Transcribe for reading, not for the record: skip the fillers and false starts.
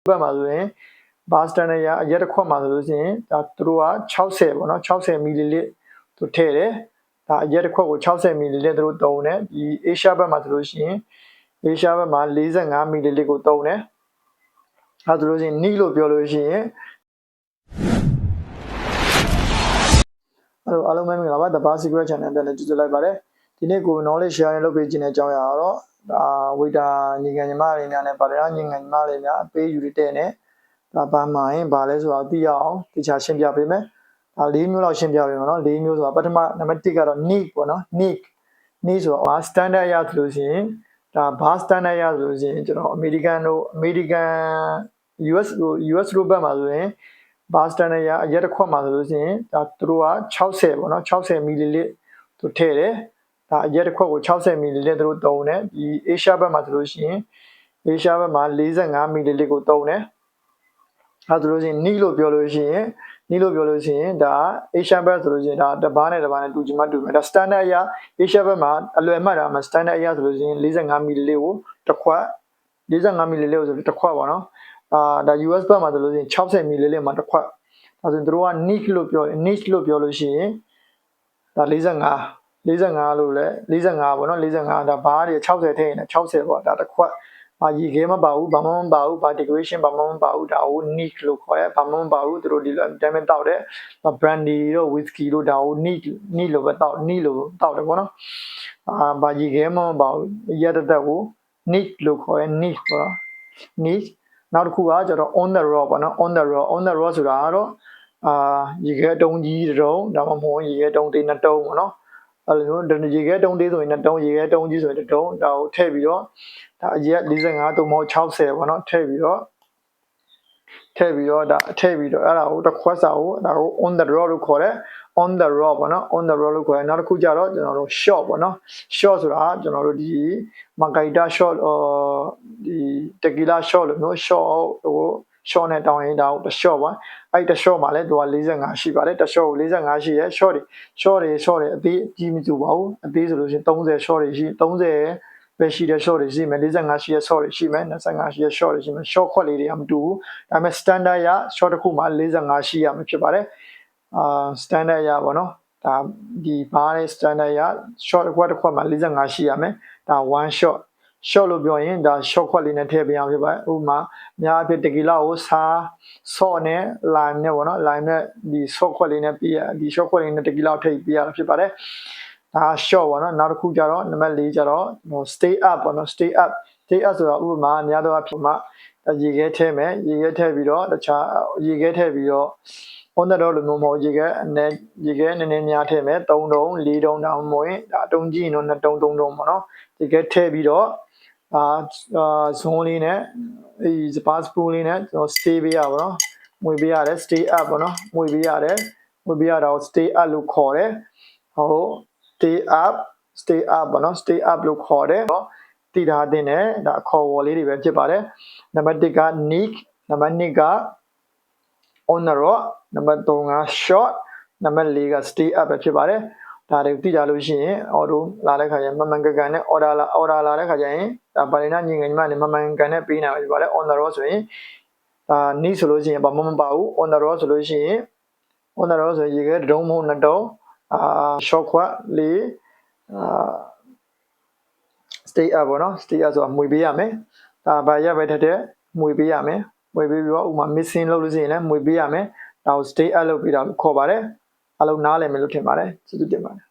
ဘက်မှာဆိုရင်ဘာစတန်ဒတ်ရအရက်တစ်ခွက်မှာဆိုလို့ရှိရင်ဒါသူတို့က60ပေါ့နော်60မီလီလစ်သူထည့်တယ်ဒါအရက်တစ်ခွက်ကို60မီလီလစ်သူတို့သုံးတယ်ဒီအေရှားဘက်မှာဆိုလို့ရှိရင်အေရှားဘက်မှာ45မီလီလစ်ကိုသုံးတယ်အဲဒါဆိုလို့ရှိရင်နီးလို့ပြောလို့ရှိရင်အားလုံးပဲမင်္ဂလာပါ The Bar Secret Channel နဲ့ကြိုဆိုလိုက်ပါတယ်ဒီနေ့ကို knowledge share လုပ်ပေးခြင်းတဲ့အကြောင်းအရာတော့ဝေတာညီငယ်ညီမတွေများနဲ့ပါတယ်ညီငယ်ညီမတွေများအပေးယူတဲ့နဲ့ဒါဘာမှရင်ဘာလဲဆိုတော့သိရအောင်တခြားရှင်းပြပေးမယ်ဒါ၄မျိုးလောက်ရှင်းပြပေးမယ်နော်၄မျိုးဆိုတာပထမနံပါတ်1ကတော့ need ပေါ့နော် need ဆိုတော့ standard ရဆိုလို့ရှိရင်ဒါဘာ standard ရဆိုလို့ရှိရင်ကျွန်တော် American US တို့ဘက်မှာဆိုရင်ဘာစတန်ဒတ်ရအရက်တစ်ခွက်မှာဆိုလို့ရှိရင်ဒါသူတို့က60ပေါ့နော်60မီလီလစ်သူထည့်တယ်ဒါအရက်တစ်ခွက်ကို60မီလီလစ်သူတို့သုံးတယ်ဒီအေရှားဘက်မှာဆိုလို့ရှိရင်အေရှားဘက်မှာ45မီလီလစ်ကိုသုံးတယ်အဲဒါဆိုလို့ရှိရင်နီးလို့ပြောလို့ရှိရင်ဒါအေရှားဘက်ဆိုလို့ရှိရင်ဒါတစ်ပါးနဲ့တူချင်မှတူမယ်ဒါစတန်ဒတ်ရအေရှားဘက်မှာအလွယ်မှတ်တာမှာစတန်ဒတ်ရဆိုလို့ရှိရင်45မီလီလစ်ကိုတစ်ခွက်45မီလီလစ်ကိုဆိုတစ်ခွက်ပေါ့နော်ဒါ US ဘက်မှာဆိုလို့ရှိရင်60မီလီလစ်မှာတစ်ခွက်ဒါဆိုရင်တို့က niche လို့ပြောလို့ရှိရင်ဒါ45လို့လဲ45ပေါ့နော်45ဒါဘားတွေ60ထည့်ရင်60ပေါ့ဒါတစ်ခွက်ရေခဲမပါဘူးဘာမှမပါဘူးဘာ decoration ဘာမှမပါဘူးဒါကို niche လို့ခေါ်ရဲဘာမှမပါဘူးတို့ဒီလိုအတိုင်းပဲတောက်တယ် brandy တို့ whiskey တို့ဒါကို niche လို့ပဲတောက်တယ်ပေါ့နော်ဘာရေခဲမပါဘူးရတဲ့ကို niche လို့ခေါ်ရဲ niche ပေါ့နော် nicheနောက်တစ်ခုကကျတော့ on the raw ပေါ့နော် on the raw ဆိုတာကတော့ရေခဲတုံးကြီးတုံးဒါမှမဟုတ်ရေခဲတုံးသေးနှစ်တုံးပေါ့နော်အဲလိုရေခဲတုံးသေးဆိုရင်နှစ်တုံးရေခဲတုံးကြီးဆိုရင်တစ်တုံးဒါကိုထည့်ပြီးတော့ဒါအရက်45သို့မဟုတ်60ပေါ့နော်ထည့်ပြီးတော့အဲ့ဒါကိုတစ်ခွက်စာကိုဒါကို on the raw လို့ခေါ်တယ် on the raw ပေါ့နော် on the raw လို့ခေါ်တယ်နောက်တစ်ခုကျတော့ကျွန်တော်တို့ short ပေါ့နော် short ဆိုတာကျွန်တော်တို့ဒီ margarita short ဒီ tequila short လို့မျိုး short နဲ့တောင်းရင်ဒါကိုတစ် short ပါအဲ့တစ် short မှာလဲသူက45ရှိပါတယ်တစ် short ကို45ရှိရဲ short တွေအသေးကြီးမတူပါဘူးအသေးဆိုလို့ရှိရင်30 short တွေရှိ30ပဲရှိတဲ့ short တွေရှိမယ်45ရှိတဲ့ short တွေရှိမယ်25ရှိတဲ့ short တွေရှိမယ် short ခွက်လေးတွေကမတူဘူးဒါပေမဲ့ standard ရ short တစ်ခုမှာ45ရှိရမှာဖြစ်ပါတယ်standard ရပါတော့ဒါဒီဘားတဲ့ standard ရ short တစ်ခွက်မှာ45ရှိရမယ်ဒါ one short လို့ပြောရင်ဒါ short ခွက်လေးနဲ့ထည့်ပေးအောင်ဖြစ်ပါတယ်ဥပမာအများအပြား tequila ကိုဆော့နဲ့ lime နဲ့ပေါ့နော် lime နဲ့ဒီ short ခွက်လေးနဲ့ပြရဒီ short ခွက်လေးနဲ့ tequila ကိုထည့်ပေးရတာဖြစ်ပါတယ်ဒါ short ပေါ့နော်နောက်တစ်ခုကျတော့နံပါတ်4ကျတော့ stay up ပေါ့နော် stay up ဆိုတာဥပမာအများတော့ဖြစ်မှာရေခဲထည့်မယ်ရေခဲထည့်ပြီးတော့တခြားရေခဲထည့်ပြီးတော့ on the road လို့မျိုးမဟုတ်ရေခဲနည်းနည်းများထည့်မယ်3တုံး4တုံးတောင်မဝင်ဒါအတုံးကြီးရင်တော့2တုံး3တုံးပေါ့နော်ရေခဲထည့်ပြီးတော့ဇွန်းလေးနဲ့ဒီစပါးစပူးလေးနဲ့ကျွန်တော် stay ပေးရပါတော့မွေပေးရတယ် stay up ပေါ့နော်မွေပေးရတာကို stay up လို့ခေါ်တယ်ဟုတ် stay up ပေါ့နော် stay up လို့ခေါ်တယ်เนาะတည်ထားတဲ့နဲ့ဒါအခေါ်ဝေါ်လေးတွေပဲဖြစ်ပါတယ်နံပါတ်1က nick နံပါတ်2က on the road နံပါတ်3က short နံပါတ်4က stay up ပဲဖြစ်ပါတယ်ဒါတွေသိကြလို့ရှိရင် auto လာတဲ့ခါကျရင်မမှန်ကန်နဲ့ order လာတဲ့ခါကျရင်ဒါဗာလီနာညီငယ်ညီမနဲ့မမှန်ကန်နဲ့ပေးနိုင်ပါပြီပါတယ် on the road ဆိုရင်nick ဆိုလို့ရှိရင်ဘာမှမပါဘူး on the road ဆိုလို့ရှိရင်ရေခဲတုံးမဟုတ်2တုံးshort ခွက်လေးstay up ပေါ့နော် stay up ဆိုတာမွေပေးရမယ်ဒါဘာရပဲတဲ့မွေပေးရမယ်မွေပေးပြီးတော့ဥပမာ missing လုပ်လို့ရှိရင်လည်းမွေပေးရမယ်ဒါကို stay up လုပ်ပြီးတာလို့ခေါ်ပါတယ်အားလုံးနားလည်မယ်လို့ထင်ပါတယ်ကျေးဇူးတင်ပါတယ်